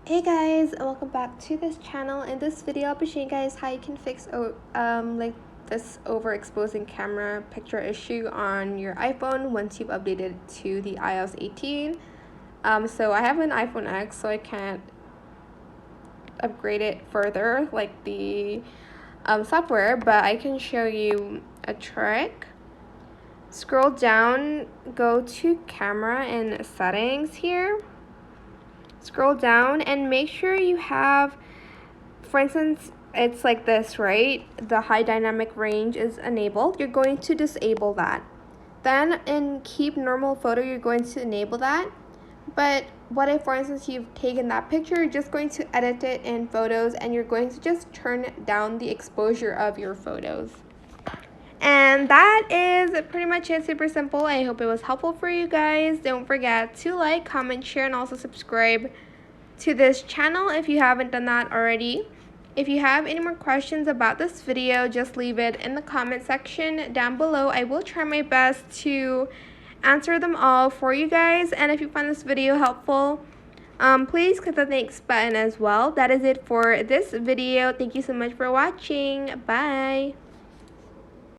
Hey guys, welcome back to this channel. In this video, I'll be showing you guys how you can fix like this overexposing camera picture issue on your iPhone once you've updated to the iOS 18. So I have an iPhone X, so I can't upgrade it further like the software, but I can show you a trick. Scroll down, go to camera and settings here. Scroll down and make sure you have, for instance, it's like this, right? The high dynamic range is enabled. You're going to disable that. Then in keep normal photo, you're going to enable that. But what if, for instance, you've taken that picture, you're just going to edit it in photos and you're going to just turn down the exposure of your photos. And that is pretty much it. Super simple. I hope it was helpful for you guys. Don't forget to like, comment, share, and also subscribe to this channel if you haven't done that already. If you have any more questions about this video, just leave it in the comment section down below. I will try my best to answer them all for you guys. And if you find this video helpful, please click the thanks button as well. That is it for this video. Thank you so much for watching. Bye.